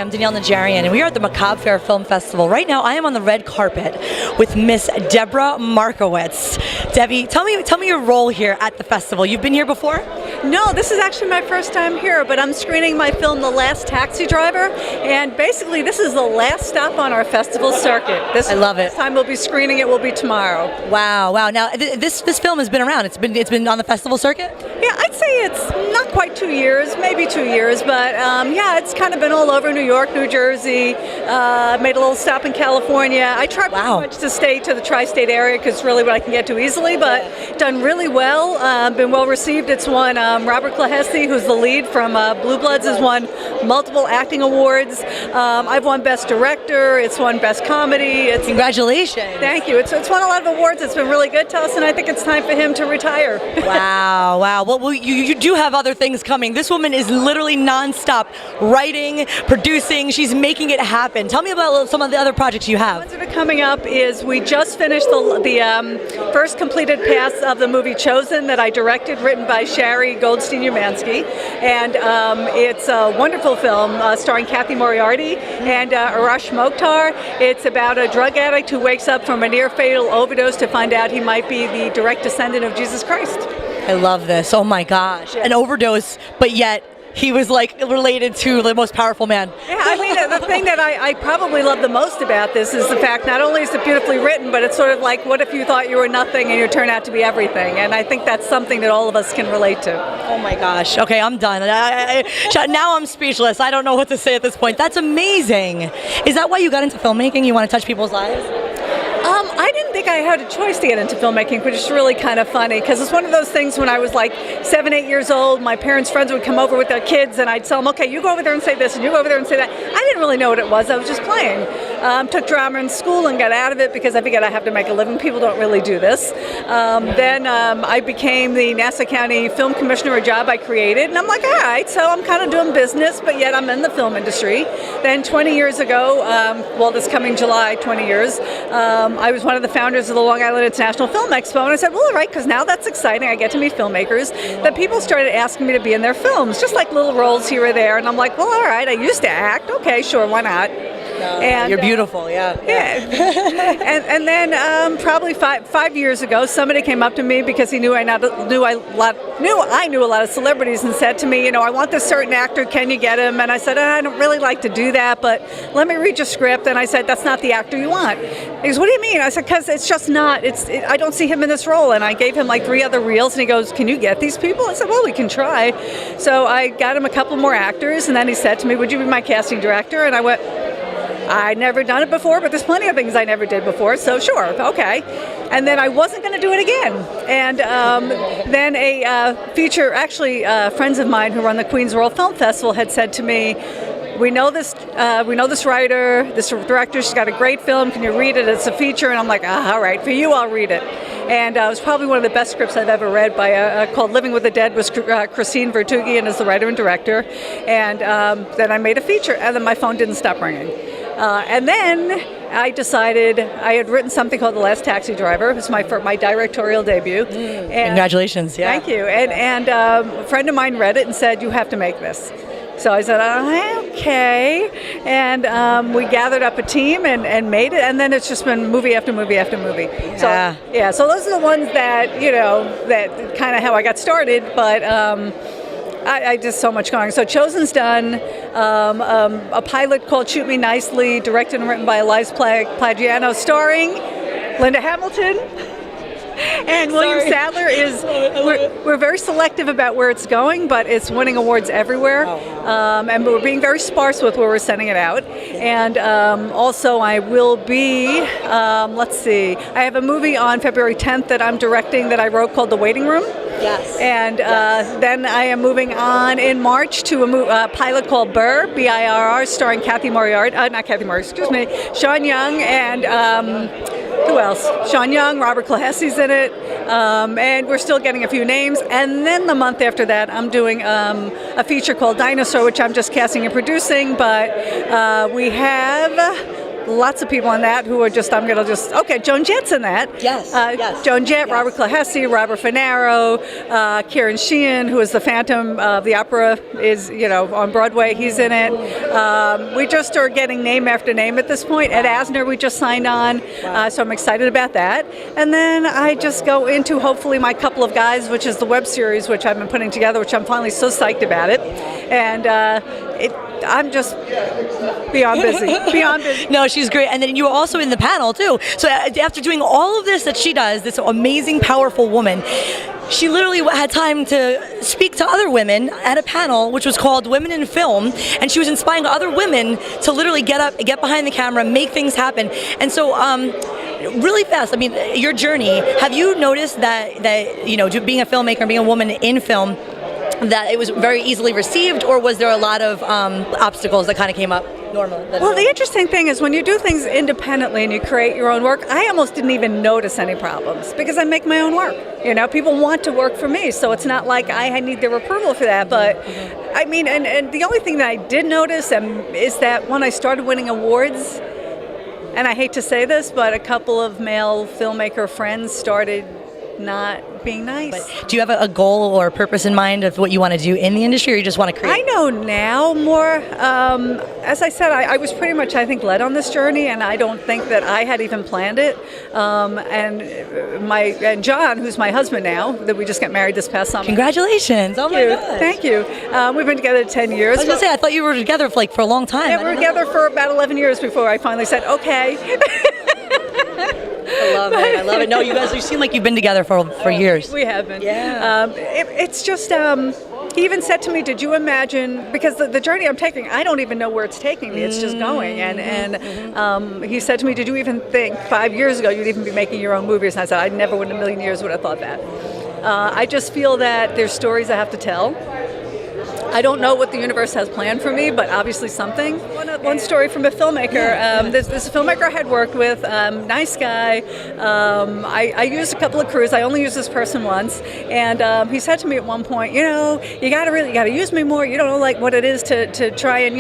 I'm Danielle Najarian, and we are at the Macabre Faire Film Festival. Right now, I am on the red carpet with Miss Debra Markowitz. Debbie, tell me your role here at the festival. You've been here before? No, this is actually my first time here, but I'm screening my film, The Last Taxi Driver, and basically this is the last stop on our festival circuit. I love it. This time we'll be screening it will be tomorrow. Wow. Now this film has been around. It's been on the festival circuit? Yeah, I'd say it's not quite 2 years, maybe 2 years, but yeah, it's kind of been all over New York, New Jersey, made a little stop in California. I try pretty much to stay to the tri-state area because it's really what I can get to easily, but done really well, been well received. It's won, Robert Clahesty, who's the lead from Blue Bloods, has won multiple acting awards. I've won Best Director, it's won Best Comedy. Congratulations. Thank you. It's won a lot of awards. It's been really good to us, and I think it's time for him to retire. Wow. Well, you do have other things coming. This woman is literally nonstop writing, producing. She's making it happen. Tell me about some of the other projects you have. The ones that are coming up is we just finished the first completed pass of the movie Chosen that I directed, written by Shari Goldstein-Umansky, and it's a wonderful film starring Kathy Moriarty and Arash Mokhtar. It's about a drug addict who wakes up from a near-fatal overdose to find out he might be the direct descendant of Jesus Christ. I love this. Oh my gosh. An overdose, but yet he was like related to the most powerful man. Yeah, I mean, the thing that I probably love the most about this is the fact not only is it beautifully written, but it's sort of like, what if you thought you were nothing and you turn out to be everything? And I think that's something that all of us can relate to. Oh my gosh. Okay, I'm done. Now I'm speechless. I don't know what to say at this point. That's amazing. Is that why you got into filmmaking? You want to touch people's lives? I didn't think I had a choice to get into filmmaking, which is really kind of funny because it's one of those things when I was like 7, 8 years old, my parents' friends would come over with their kids and I'd tell them, okay, you go over there and say this and you go over there and say that. I didn't really know what it was. I was just playing. Took drama in school and got out of it because I figured I have to make a living. People don't really do this. Then I became the Nassau County Film Commissioner, a job I created, and I'm like, all right, so I'm kind of doing business, but yet I'm in the film industry. Then 20 years ago, well, this coming July, 20 years, I was one of the founders of the Long Island International Film Expo, and I said, well, all right, because now that's exciting. I get to meet filmmakers. Then people started asking me to be in their films, just like little roles here or there, and I'm like, well, all right, I used to act. Okay, sure, why not? And you're beautiful, yeah. And then probably five years ago, somebody came up to me because he knew I knew a lot of celebrities and said to me, you know, I want this certain actor. Can you get him? And I said, I don't really like to do that, but let me read your script. And I said, that's not the actor you want. He goes, what do you mean? I said, because it's just not. I don't see him in this role. And I gave him like 3 other reels, and he goes, can you get these people? I said, well, we can try. So I got him a couple more actors, and then he said to me, would you be my casting director? And I went, I'd never done it before, but there's plenty of things I never did before, so sure, okay. And then I wasn't going to do it again. And then a feature, actually friends of mine who run the Queens World Film Festival had said to me, we know this writer, this director, she's got a great film, can you read it? It's a feature. And I'm like, all right, for you, I'll read it. And it was probably one of the best scripts I've ever read called Living with the Dead, was Christine Vertugian as the writer and director. And then I made a feature, and then my phone didn't stop ringing. And then I decided I had written something called The Last Taxi Driver. It was my directorial debut. And congratulations, yeah. Thank you. And a friend of mine read it and said, you have to make this. So I said, okay. And we gathered up a team and made it. And then it's just been movie after movie after movie. Yeah. So those are the ones that, you know, that kind of how I got started. But I did so much going. So Chosen's done, a pilot called Shoot Me Nicely, directed and written by Eliza Plagiano, starring Linda Hamilton and William Sadler. We're very selective about where it's going, but it's winning awards everywhere. And we're being very sparse with where we're sending it out. And also I will be, let's see, I have a movie on February 10th that I'm directing that I wrote called The Waiting Room. Yes. And then I am moving on in March to a pilot called Burr, B-I-R-R, starring Kathy Moriarty, Sean Young, and who else? Sean Young, Robert Clahessy's in it, and we're still getting a few names. And then the month after that, I'm doing a feature called Dinosaur, which I'm just casting and producing, but we have lots of people on that who are okay, Joan Jett's in that. Yes, yes. Joan Jett, Yes. Robert Clahessy, Robert Finaro, Kieran Sheehan, who is the Phantom of the Opera, is, on Broadway. He's in it. We just are getting name after name at this point. Ed Asner, we just signed on, so I'm excited about that. And then I just go into, hopefully, my Couple of Guys, which is the web series, which I've been putting together, which I'm finally so psyched about it. And I'm just beyond busy. Beyond busy. No, she's great. And then you were also in the panel, too. So after doing all of this that she does, this amazing, powerful woman, she literally had time to speak to other women at a panel, which was called Women in Film. And she was inspiring other women to literally get up, get behind the camera, make things happen. And so, really fast, I mean, your journey, have you noticed that being a filmmaker, being a woman in film, that it was very easily received, or was there a lot of obstacles that kind of came up normally? Well, the interesting thing is when you do things independently and you create your own work, I almost didn't even notice any problems because I make my own work. People want to work for me, so it's not like I need their approval for that. But I mean, and the only thing that I did notice is that when I started winning awards, and I hate to say this, but a couple of male filmmaker friends started not being nice. But do you have a goal or a purpose in mind of what you want to do in the industry, or you just want to create? I know now more. As I said, I was pretty much, I think, led on this journey, and I don't think that I had even planned it. And John, who's my husband now, that we just got married this past summer. Congratulations! Oh my God! Thank you. We've been together 10 years. I was gonna say, I thought you were together for a long time. Yeah, we were together for about 11 years before I finally said, okay. I love it. I love it. No, you seem like you've been together for years. We have been. Yeah. It's just, he even said to me, did you imagine, because the journey I'm taking, I don't even know where it's taking me. It's just going. And he said to me, did you even think 5 years ago you'd even be making your own movies? And I said, I never in a million years would have thought that. I just feel that there's stories I have to tell. I don't know what the universe has planned for me, but obviously something. One story from a filmmaker. There's a filmmaker I had worked with, nice guy. I used a couple of crews. I only used this person once, and he said to me at one point, you got to use me more. You don't know what it is to try and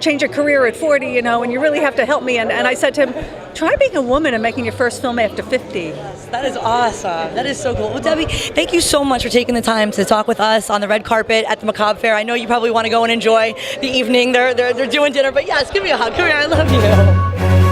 change a career at 40, and you really have to help me. And I said to him, try being a woman and making your first film after 50. Yes, that is awesome. That is so cool. Well, Debbie, thank you so much for taking the time to talk with us on the red carpet at the Macabre Faire. I know you probably want to go and enjoy the evening. They're doing dinner, but yes, give me a hug. Come here, I love you.